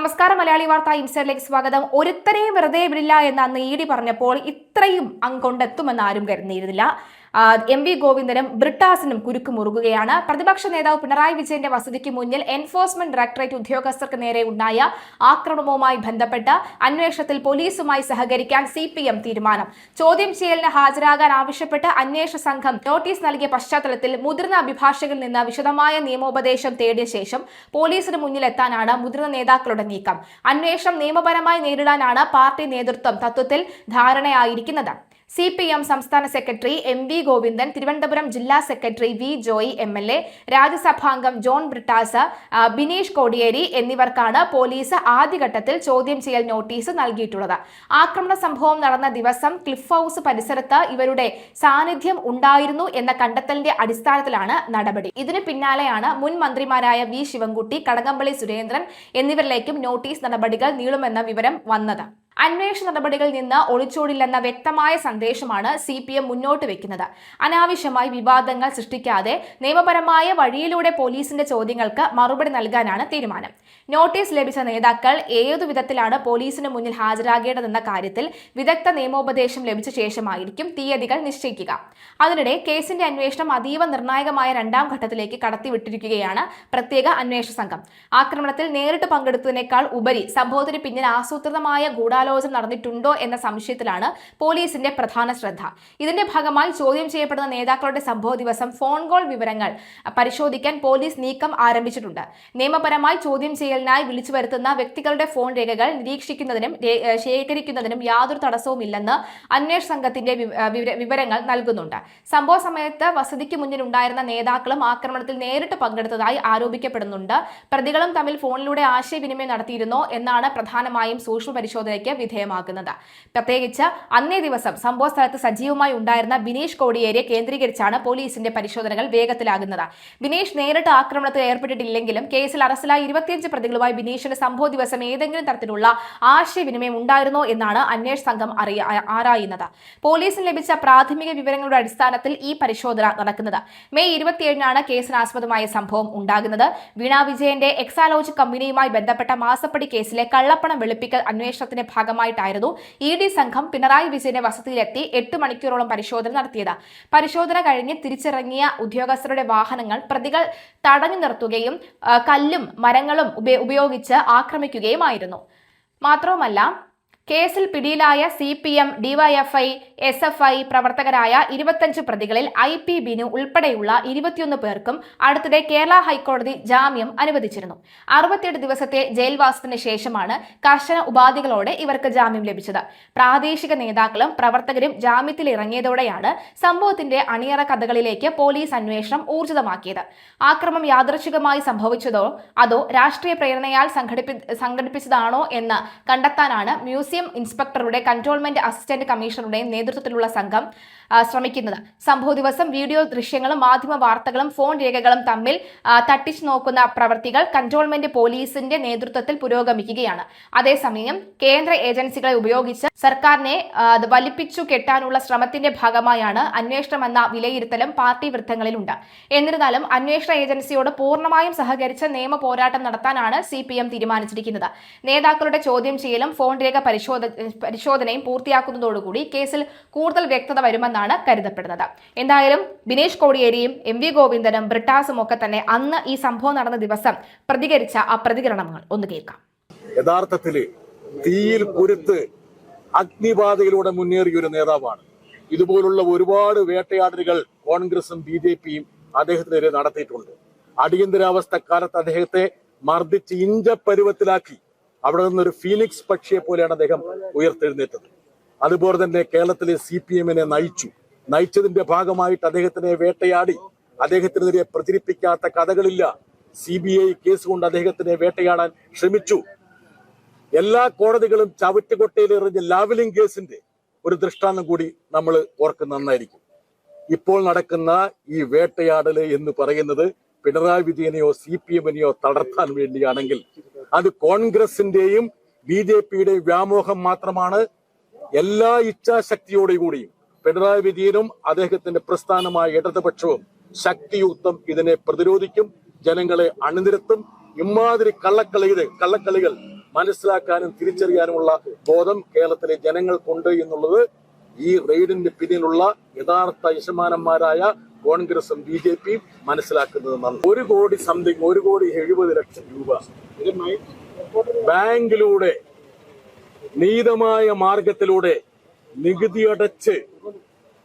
നമസ്കാരം. മലയാളി വാർത്ത ഇൻസൈഡിലേക്ക് സ്വാഗതം. ഒരുത്തരെയും വെറുതെ വിടില്ല എന്ന് അന്ന് ഇഡി പറഞ്ഞപ്പോൾ ഇത്രയും കൊണ്ടെത്തുമെന്ന് ആരും കരുതിയിരുന്നില്ല. എം.വി. ഗോവിന്ദനും ബ്രിട്ടാസിനും കുരുക്ക് മുറുകുകയാണ്. പ്രതിപക്ഷ നേതാവ് പിണറായി വിജയന്റെ വസതിക്ക് മുന്നിൽ എൻഫോഴ്സ്മെന്റ് ഡയറക്ടറേറ്റ് ഉദ്യോഗസ്ഥർക്ക് നേരെ ഉണ്ടായ ആക്രമണവുമായി ബന്ധപ്പെട്ട് അന്വേഷണത്തിൽ പോലീസുമായി സഹകരിക്കാൻ CPM തീരുമാനം. ചോദ്യം ചെയ്യലിന് ഹാജരാകാൻ ആവശ്യപ്പെട്ട് അന്വേഷണ സംഘം നോട്ടീസ് നൽകിയ പശ്ചാത്തലത്തിൽ മുതിർന്ന അഭിഭാഷകനിൽ നിന്ന് വിശദമായ നിയമോപദേശം തേടിയ ശേഷം പോലീസിന് മുന്നിലെത്താനാണ് മുതിർന്ന നേതാക്കളുടെ നീക്കം. അന്വേഷണം നിയമപരമായി നേരിടാനാണ് പാർട്ടി നേതൃത്വം തത്വത്തിൽ ധാരണയായിരിക്കുന്നത്. CPM സംസ്ഥാന സെക്രട്ടറി M.V. ഗോവിന്ദൻ, തിരുവനന്തപുരം ജില്ലാ സെക്രട്ടറി V. ജോയി MLA, രാജ്യസഭാംഗം ജോൺ ബ്രിട്ടാസ്, ബിനീഷ് കോടിയേരി എന്നിവർക്കാണ് പോലീസ് ആദ്യഘട്ടത്തിൽ ചോദ്യം ചെയ്യൽ നോട്ടീസ് നൽകിയിട്ടുള്ളത്. ആക്രമണ സംഭവം നടന്ന ദിവസം ക്ലിഫ് ഹൌസ് പരിസരത്ത് ഇവരുടെ സാന്നിധ്യം ഉണ്ടായിരുന്നു എന്ന കണ്ടെത്തലിന്റെ അടിസ്ഥാനത്തിലാണ് നടപടി. ഇതിന് പിന്നാലെയാണ് മുൻ മന്ത്രിമാരായ V. ശിവൻകുട്ടി, കടകംപള്ളി സുരേന്ദ്രൻ എന്നിവരിലേക്കും നോട്ടീസ് നടപടികൾ നീളുമെന്ന വിവരം വന്നത്. അന്വേഷണ നടപടികളിൽ നിന്ന് ഒളിച്ചോടില്ലെന്ന വ്യക്തമായ സന്ദേശമാണ് CPM മുന്നോട്ട് വെക്കുന്നത്. അനാവശ്യമായി വിവാദങ്ങൾ സൃഷ്ടിക്കാതെ നിയമപരമായ വഴിയിലൂടെ പോലീസിന്റെ ചോദ്യങ്ങൾക്ക് മറുപടി നൽകാനാണ് തീരുമാനം. നോട്ടീസ് ലഭിച്ച നേതാക്കൾ ഏതു വിധത്തിലാണ് പോലീസിന് മുന്നിൽ ഹാജരാകേണ്ടതെന്ന കാര്യത്തിൽ വിദഗ്ധ നിയമോപദേശം ലഭിച്ച ശേഷമായിരിക്കും തീയതികൾ നിശ്ചയിക്കുക. അതിനിടെ കേസിന്റെ അന്വേഷണം അതീവ നിർണായകമായ രണ്ടാം ഘട്ടത്തിലേക്ക് കടത്തിവിട്ടിരിക്കുകയാണ് പ്രത്യേക അന്വേഷണ സംഘം. ആക്രമണത്തിൽ നേരിട്ട് പങ്കെടുത്തതിനേക്കാൾ ഉപരി സംഭവത്തിന് പിന്നിൽ ആസൂത്രിതമായ ഗൂഢാലോചന നടന്നിട്ടുണ്ടോ എന്ന സംശയത്തിലാണ് പോലീസിന്റെ പ്രധാന ശ്രദ്ധ. ഇതിന്റെ ഭാഗമായി ചോദ്യം ചെയ്യപ്പെടുന്ന നേതാക്കളുടെ സംഭവ ദിവസം ഫോൺ കോൾ വിവരങ്ങൾ പരിശോധിക്കാൻ പോലീസ് നീക്കം ആരംഭിച്ചിട്ടുണ്ട്. നിയമപരമായി ചോദ്യം ചെയ്യലിനായി വിളിച്ചു വരുത്തുന്ന വ്യക്തികളുടെ ഫോൺ രേഖകൾ നിരീക്ഷിക്കുന്നതിനും ശേഖരിക്കുന്നതിനും യാതൊരു തടസ്സവുമില്ലെന്ന് അന്വേഷണ സംഘത്തിന്റെ വിവരങ്ങൾ നൽകുന്നുണ്ട്. സംഭവ സമയത്ത് വസതിക്ക് മുന്നിൽ ഉണ്ടായിരുന്ന നേതാക്കളും ആക്രമണത്തിൽ നേരിട്ട് പങ്കെടുത്തതായി ആരോപിക്കപ്പെടുന്നുണ്ട്. പ്രതികളും തമ്മിൽ ഫോണിലൂടെ ആശയവിനിമയം നടത്തിയിരുന്നോ എന്നാണ് പ്രധാനമായും സൂക്ഷ്മ പരിശോധനയ്ക്ക് വിധേയമാക്കുന്നത്. പ്രത്യേകിച്ച് അന്നേ ദിവസം സംഭവ സ്ഥലത്ത് സജീവമായി ഉണ്ടായിരുന്ന ബിനീഷ് കോടിയേരിയെ കേന്ദ്രീകരിച്ചാണ് പോലീസിന്റെ പരിശോധനകൾ വേഗത്തിലാകുന്നത്. ബിനീഷ് നേരിട്ട് ആക്രമണത്തിൽ ഏർപ്പെട്ടിട്ടില്ലെങ്കിലും കേസിൽ അറസ്റ്റിലായ 25 പ്രതികളുമായി ബിനീഷിന്റെ സംഭവ ദിവസം ഏതെങ്കിലും തരത്തിലുള്ള ആശയവിനിമയം ഉണ്ടായിരുന്നോ എന്നാണ് അന്വേഷണ സംഘം ആരായുന്നത്. പോലീസിന് ലഭിച്ച പ്രാഥമിക വിവരങ്ങളുടെ അടിസ്ഥാനത്തിൽ ഈ പരിശോധന നടക്കുന്നത്. മെയ് 27-നാണ് കേസിനാസ്പദമായ സംഭവം ഉണ്ടാകുന്നത്. വീണ വിജയന്റെ എക്സാലോജി കമ്പനിയുമായി ബന്ധപ്പെട്ട മാസപ്പടി കേസിലെ കള്ളപ്പണം വെളുപ്പിക്കൽ അന്വേഷണത്തിന്റെ ഭാഗമായിട്ടായിരുന്നു ED സംഘം പിണറായി വിജയന്റെ വസതിയിലെത്തി 8 മണിക്കൂറോളം പരിശോധന നടത്തിയത്. പരിശോധന കഴിഞ്ഞ് തിരിച്ചിറങ്ങിയ ഉദ്യോഗസ്ഥരുടെ വാഹനങ്ങൾ പ്രതികൾ തടഞ്ഞു നിർത്തുകയും കല്ലും മരങ്ങളും ഉപയോഗിച്ച് ആക്രമിക്കുകയുമായിരുന്നു. മാത്രവുമല്ല, കേസിൽ പിടിയിലായ CPM, DYFI, SFI പ്രവർത്തകരായ 25 പ്രതികളിൽ IP ബിനു ഉൾപ്പെടെയുള്ള 21 പേർക്കും അടുത്തിടെ കേരള ഹൈക്കോടതി ജാമ്യം അനുവദിച്ചിരുന്നു. 68 ദിവസത്തെ ജയിൽവാസത്തിന് ശേഷമാണ് കർശന ഉപാധികളോടെ ഇവർക്ക് ജാമ്യം ലഭിച്ചത്. പ്രാദേശിക നേതാക്കളും പ്രവർത്തകരും ജാമ്യത്തിൽ ഇറങ്ങിയതോടെയാണ് സംഭവത്തിന്റെ അണിയറ കഥകളിലേക്ക് പോലീസ് അന്വേഷണം ഊർജിതമാക്കിയത്. ആക്രമണം യാദൃച്ഛികമായി സംഭവിച്ചതോ അതോ രാഷ്ട്രീയ പ്രേരണയാൽ സംഘടിപ്പിച്ചതാണോ എന്ന് കണ്ടെത്താനാണ് മ്യൂസിയം ഇൻസ്പെക്ടറുടെ കൺട്രോൾമെന്റ് അസിസ്റ്റന്റ് കമ്മീഷണറുടെയും നേതൃത്വത്തിലുള്ള സംഘം ശ്രമിക്കുന്നത്. സംഭവ ദിവസം വീഡിയോ ദൃശ്യങ്ങളും മാധ്യമ വാർത്തകളും ഫോൺ രേഖകളും തമ്മിൽ തട്ടിച്ചു നോക്കുന്ന പ്രവൃത്തികൾ കൺട്രോൾമെന്റ് പോലീസിന്റെ നേതൃത്വത്തിൽ പുരോഗമിക്കുകയാണ്. അതേസമയം കേന്ദ്ര ഏജൻസികളെ ഉപയോഗിച്ച് സർക്കാരിനെ വലിപ്പിച്ചു കെട്ടാനുള്ള ശ്രമത്തിന്റെ ഭാഗമായാണ് അന്വേഷണമെന്ന വിലയിരുത്തലും പാർട്ടി വൃത്തങ്ങളിലുണ്ട്. എന്നിരുന്നാലും അന്വേഷണ ഏജൻസിയോട് പൂർണ്ണമായും സഹകരിച്ച് നിയമ പോരാട്ടം നടത്താനാണ് CPM തീരുമാനിച്ചിരിക്കുന്നത്. നേതാക്കളുടെ ചോദ്യം ചെയ്യലും ഫോൺ രേഖ പരിശോധനയും പൂർത്തിയാക്കുന്നതോടുകൂടി കേസിൽ കൂടുതൽ വ്യക്തത വരുമെന്നാണ് കരുതപ്പെടുന്നത്. എന്തായാലും ബിനീഷ് കോടിയേരിയും M.V. ഗോവിന്ദനും ബ്രിട്ടാസും ഒക്കെ തന്നെ അന്ന് ഈ സംഭവം നടന്ന ദിവസം പ്രതികരിച്ച ആ പ്രതികരണങ്ങൾ ഒന്ന് കേൾക്കാം. യഥാർത്ഥത്തില് തീയിൽ കുരുത്ത് അഗ്നിബാധയിലൂടെ മുന്നേറിയ ഒരു നേതാവാണ്. ഇതുപോലുള്ള ഒരുപാട് വേട്ടയാടലുകൾ കോൺഗ്രസും BJPയും അദ്ദേഹത്തിനെതിരെ നടത്തിയിട്ടുണ്ട്. അടിയന്തരാവസ്ഥ കാലത്ത് അദ്ദേഹത്തെ മർദ്ദിച്ച് ഇഞ്ചപ്പരുവത്തിലാക്കി അവിടെ നിന്നൊരു ഫീനിക്സ് പക്ഷിയെ പോലെയാണ് അദ്ദേഹം ഉയർത്തെഴുന്നേറ്റത്. അതുപോലെ തന്നെ കേരളത്തിലെ CPM-നെ നയിച്ചതിന്റെ ഭാഗമായിട്ട് അദ്ദേഹത്തിനെ വേട്ടയാടി. അദ്ദേഹത്തിനെതിരെ പ്രചരിപ്പിക്കാത്ത കഥകളില്ല. CBI കേസ് കൊണ്ട് അദ്ദേഹത്തിനെ വേട്ടയാടാൻ ശ്രമിച്ചു. എല്ലാ കോടതികളും ചവിട്ടുകൊട്ടയിൽ എറിഞ്ഞ ലാവലിംഗ് കേസിന്റെ ഒരു ദൃഷ്ടാന്തം കൂടി നമ്മൾ ഓർക്കുന്ന നന്നായിരിക്കും. ഇപ്പോൾ നടക്കുന്ന ഈ വേട്ടയാടല് എന്ന് പറയുന്നത് പിണറായി വിജയനെയോ CPM-നെയോ തളർത്താൻ വേണ്ടിയാണെങ്കിൽ അത് കോൺഗ്രസിന്റെയും BJPയുടെയും വ്യാമോഹം മാത്രമാണ്. എല്ലാ ഇച്ഛാശക്തിയോടുകൂടിയും പിണറായി വിജയനും അദ്ദേഹത്തിന്റെ പ്രസ്ഥാനമായ ഇടതുപക്ഷവും ശക്തിയുക്തം ഇതിനെ പ്രതിരോധിക്കും, ജനങ്ങളെ അണിനിരത്തും. ഇമാതിരി കള്ളക്കളികൾ മനസ്സിലാക്കാനും തിരിച്ചറിയാനുമുള്ള ബോധം കേരളത്തിലെ ജനങ്ങൾക്കുണ്ട് എന്നുള്ളത് ഈ റെയ്ഡിന്റെ പിന്നിലുള്ള യഥാർത്ഥ യജമാനന്മാരായ കോൺഗ്രസും BJPയും മനസ്സിലാക്കുന്നത് നന്ദി. 1,70,70,00,000 രൂപ ബാങ്കിലൂടെ നീതമായ മാർഗത്തിലൂടെ നികുതി അടച്ച്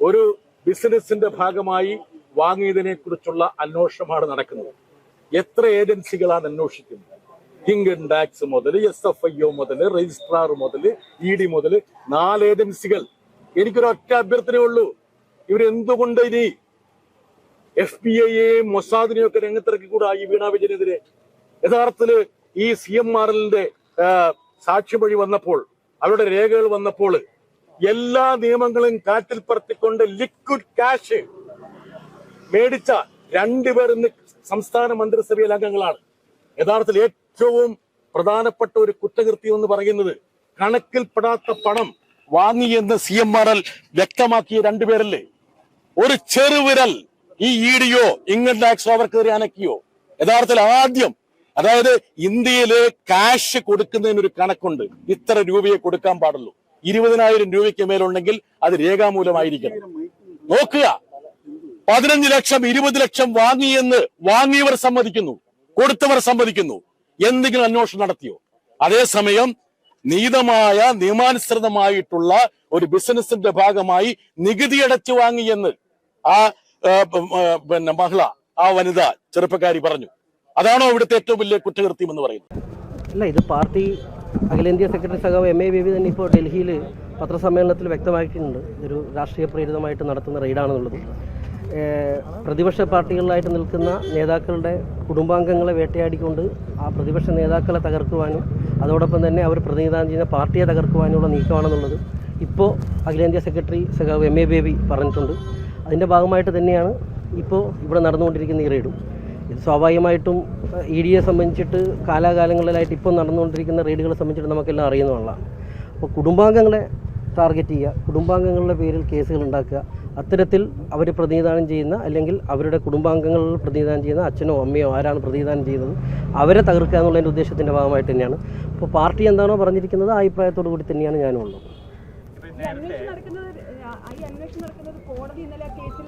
ഒരു ബിസിനസിന്റെ ഭാഗമായി വാങ്ങിയതിനെ കുറിച്ചുള്ള അന്വേഷണമാണ് നടക്കുന്നത്. എത്ര ഏജൻസികളാണ് അന്വേഷിക്കുന്നത്? ഇൻകം ടാക്സ് മുതൽ SFIO മുതൽ രജിസ്ട്രാർ മുതൽ ED മുതൽ 4 ഏജൻസികൾ. എനിക്കൊരൊറ്റ അഭ്യർത്ഥനയുള്ളൂ, ഇവരെന്തുകൊണ്ട് ഇനി FBI-യെയും മൊസാദിനെയും ഒക്കെ രംഗത്തിറക്കിക്കൂടാ ഈ വീണ വിജയനെതിരെ? യഥാർത്ഥത്തില് ഈ CMRL-ന്റെ സാക്ഷിമൊഴി വന്നപ്പോൾ, അവരുടെ രേഖകൾ വന്നപ്പോൾ എല്ലാ നിയമങ്ങളും കാറ്റിൽ പറത്തിക്കൊണ്ട് ലിക്വിഡ് ക്യാഷ് മേടിച്ച 2 പേർ ഇന്ന് സംസ്ഥാന മന്ത്രിസഭയിലെ അംഗങ്ങളാണ്. യഥാർത്ഥത്തിൽ ഏറ്റവും പ്രധാനപ്പെട്ട ഒരു കുറ്റകൃത്യം എന്ന് പറയുന്നത് കണക്കിൽപ്പെടാത്ത പണം വാങ്ങിയെന്ന് CMRL വ്യക്തമാക്കിയ 2 പേരല്ലേ? ഒരു ചെറുവിരൽ ഈ ED-യോ ഇൻകം ടാക്സോ അവർക്കെതിരെ അനക്കിയോ? യഥാർത്ഥത്തിൽ ആദ്യം, അതായത് ഇന്ത്യയിലെ ക്യാഷ് കൊടുക്കുന്നതിനൊരു കണക്കുണ്ട്. ഇത്ര രൂപയെ കൊടുക്കാൻ പാടുള്ളൂ. 20,000 രൂപയ്ക്ക് മേലുണ്ടെങ്കിൽ അത് രേഖാമൂലമായിരിക്കണം. നോക്കുക, 15 ലക്ഷം 20 ലക്ഷം വാങ്ങിയെന്ന് വാങ്ങിയവർ സമ്മതിക്കുന്നു, കൊടുത്തവർ സമ്മതിക്കുന്നു. എന്തെങ്കിലും അന്വേഷണം നടത്തിയോ? അതേസമയം നീതമായ നിയമാനുസൃതമായിട്ടുള്ള ഒരു ബിസിനസിന്റെ ഭാഗമായി നികുതി അടച്ചു വാങ്ങിയെന്ന് ആ മഹിള, ആ വനിത ചെറുപ്പക്കാരി പറഞ്ഞു. അതാണോ ഇവിടുത്തെ ഏറ്റവും വലിയ കുറ്റകൃത്യം എന്ന് പറയുന്നത്? അല്ല, ഇത് പാർട്ടി അഖിലേന്ത്യാ സെക്രട്ടറി സഖാവ് MA ബേബി തന്നെ ഇപ്പോൾ ഡൽഹിയിൽ പത്രസമ്മേളനത്തിൽ വ്യക്തമാക്കിയിട്ടുണ്ട്. ഇതൊരു രാഷ്ട്രീയ പ്രേരിതമായിട്ട് നടത്തുന്ന റെയ്ഡാണെന്നുള്ളത്. പ്രതിപക്ഷ പാർട്ടികളിലായിട്ട് നിൽക്കുന്ന നേതാക്കളുടെ കുടുംബാംഗങ്ങളെ വേട്ടയാടിക്കൊണ്ട് ആ പ്രതിപക്ഷ നേതാക്കളെ തകർക്കുവാനും അതോടൊപ്പം തന്നെ അവർ പ്രതിനിധാനം ചെയ്യുന്ന പാർട്ടിയെ തകർക്കുവാനുള്ള നീക്കമാണെന്നുള്ളത് ഇപ്പോൾ അഖിലേന്ത്യാ സെക്രട്ടറി സഖാവ് MA ബേബി പറഞ്ഞിട്ടുണ്ട്. അതിൻ്റെ ഭാഗമായിട്ട് തന്നെയാണ് ഇപ്പോൾ ഇവിടെ നടന്നുകൊണ്ടിരിക്കുന്ന ഈ റെയ്ഡും. ഇത് സ്വാഭാവികമായിട്ടും ED-യെ സംബന്ധിച്ചിട്ട് കാലാകാലങ്ങളിലായിട്ട് ഇപ്പോൾ നടന്നുകൊണ്ടിരിക്കുന്ന റെയ്ഡുകളെ സംബന്ധിച്ചിട്ട് നമുക്കെല്ലാം അറിയുന്നതാണ്. അപ്പോൾ കുടുംബാംഗങ്ങളെ ടാർഗറ്റ് ചെയ്യുക, കുടുംബാംഗങ്ങളുടെ പേരിൽ കേസുകൾ ഉണ്ടാക്കുക, അത്തരത്തിൽ അവർ പ്രതിനിധാനം ചെയ്യുന്ന അല്ലെങ്കിൽ അവരുടെ കുടുംബാംഗങ്ങളിൽ പ്രതിനിധാനം ചെയ്യുന്ന അച്ഛനോ അമ്മയോ ആരാണ് പ്രതിനിധാനം ചെയ്യുന്നത് അവരെ തകർക്കുക എന്നുള്ളതിൻ്റെ ഉദ്ദേശത്തിൻ്റെ ഭാഗമായിട്ട് തന്നെയാണ്. അപ്പോൾ പാർട്ടി എന്താണോ പറഞ്ഞിരിക്കുന്നത് ആ അഭിപ്രായത്തോടു കൂടി തന്നെയാണ് ഞാനും ഉള്ളത്. അന്വേഷണം നടക്കുന്നത് കോടതി ഇന്നലെ ആ കേസിൽ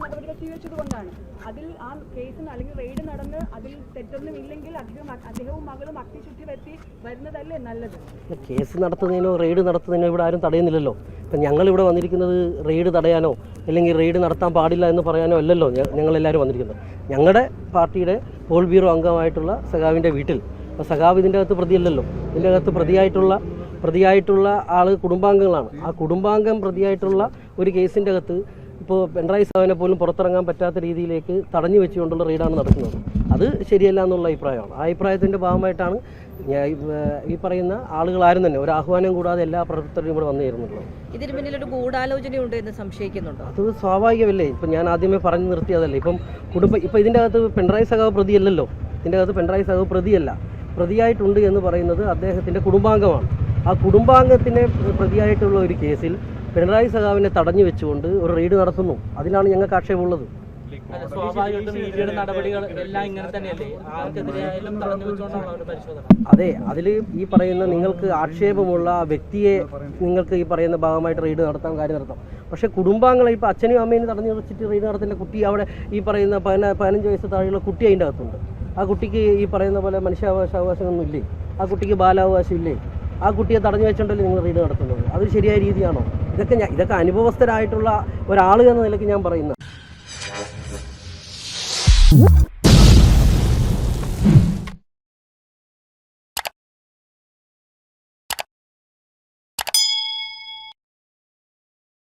നടപടികൾ സ്വീകരിച്ചതുകൊണ്ടാണ്. അതിൽ ആ കേസിന് അല്ലെങ്കിൽ റെയ്ഡ് നടന്ന് അതിൽ തെറ്റൊന്നും ഇല്ലെങ്കിൽ അദ്ദേഹവും മകളും അഗ്നിശുദ്ധി വരുത്തി വരുന്നതല്ലേ നല്ലത്? കേസ് നടത്തുന്നതിനോ റെയ്ഡ് നടത്തുന്നതിനോ ഇവിടെ ആരും തടയുന്നില്ലല്ലോ. ഇപ്പം ഞങ്ങളിവിടെ വന്നിരിക്കുന്നത് റെയ്ഡ് തടയാനോ അല്ലെങ്കിൽ റെയ്ഡ് നടത്താൻ പാടില്ല എന്ന് പറയാനോ അല്ലല്ലോ ഞങ്ങളെല്ലാവരും വന്നിരിക്കുന്നത്. ഞങ്ങളുടെ പാർട്ടിയുടെ പോൾ ബ്യൂറോ അംഗമായിട്ടുള്ള സഖാവിൻ്റെ വീട്ടിൽ, അപ്പോൾ സഖാവ് ഇതിൻ്റെ അകത്ത് പ്രതിയല്ലല്ലോ, ഇതിൻ്റെ അകത്ത് പ്രതിയായിട്ടുള്ള ആൾ കുടുംബാംഗങ്ങളാണ്. ആ കുടുംബാംഗം പ്രതിയായിട്ടുള്ള ഒരു കേസിൻ്റെ അകത്ത് ഇപ്പോൾ പിണറായി സഖാവിനെ പോലും പുറത്തിറങ്ങാൻ പറ്റാത്ത രീതിയിലേക്ക് തടഞ്ഞു വെച്ചുകൊണ്ടുള്ള റെയ്ഡാണ് നടക്കുന്നത്. അത് ശരിയല്ല എന്നുള്ള അഭിപ്രായമാണ്. ആ അഭിപ്രായത്തിൻ്റെ ഭാഗമായിട്ടാണ് ഈ പറയുന്ന ആളുകളാരും തന്നെ ഒരു ആഹ്വാനം കൂടാതെ എല്ലാ പ്രവർത്തകരും ഇവിടെ വന്നു ചേരുന്നുള്ളത്. ഇതിന് പിന്നിലൊരു ഗൂഢാലോചനയുണ്ട് എന്ന് സംശയിക്കുന്നുണ്ടോ? അത് സ്വാഭാവികമല്ലേ. ഇപ്പം ഞാൻ ആദ്യമേ പറഞ്ഞു നിർത്തിയതല്ലേ. ഇപ്പം ഇതിൻ്റെ അകത്ത് പിണറായി സഖാവ് പ്രതിയല്ലല്ലോ. ഇതിൻ്റെ അകത്ത് പിണറായി സഖാവ് പ്രതിയല്ല. പ്രതിയായിട്ടുണ്ട് എന്ന് പറയുന്നത് അദ്ദേഹത്തിൻ്റെ കുടുംബാംഗമാണ്. ആ കുടുംബാംഗത്തിനെ പ്രതിയായിട്ടുള്ള ഒരു കേസിൽ പിണറായി സഖാവിനെ തടഞ്ഞു വെച്ചുകൊണ്ട് ഒരു റെയ്ഡ് നടത്തുന്നു. അതിലാണ് ഞങ്ങൾക്ക് ആക്ഷേപമുള്ളത്. അതെ, അതിൽ ഈ പറയുന്ന നിങ്ങൾക്ക് ആക്ഷേപമുള്ള വ്യക്തിയെ നിങ്ങൾക്ക് ഈ പറയുന്ന ഭാഗമായിട്ട് റെയ്ഡ് നടത്താൻ കാര്യം നടത്താം. പക്ഷേ കുടുംബാംഗങ്ങളെ ഇപ്പോൾ അച്ഛനെയും അമ്മേനും തടഞ്ഞു വെച്ചിട്ട് റെയ്ഡ് നടത്തേണ്ട കുട്ടി അവിടെ ഈ പറയുന്ന 15 വയസ്സ് താഴെയുള്ള കുട്ടി അതിൻ്റെ അകത്തുണ്ട്. ആ കുട്ടിക്ക് ഈ പറയുന്ന പോലെ മനുഷ്യാവകാശമൊന്നും ഇല്ലേ? ആ കുട്ടിക്ക് ബാലാവകാശം ഇല്ലേ? ആ കുട്ടിയെ തടഞ്ഞു വെച്ചിട്ടുണ്ടല്ലോ നിങ്ങൾ റെയ്ഡ് നടത്തുന്നത്. അതൊരു ശരിയായ രീതിയാണോ? ഇതൊക്കെ അനുഭവസ്ഥരായിട്ടുള്ള ഒരാൾ എന്ന നിലയ്ക്ക് ഞാൻ പറയുന്നത്.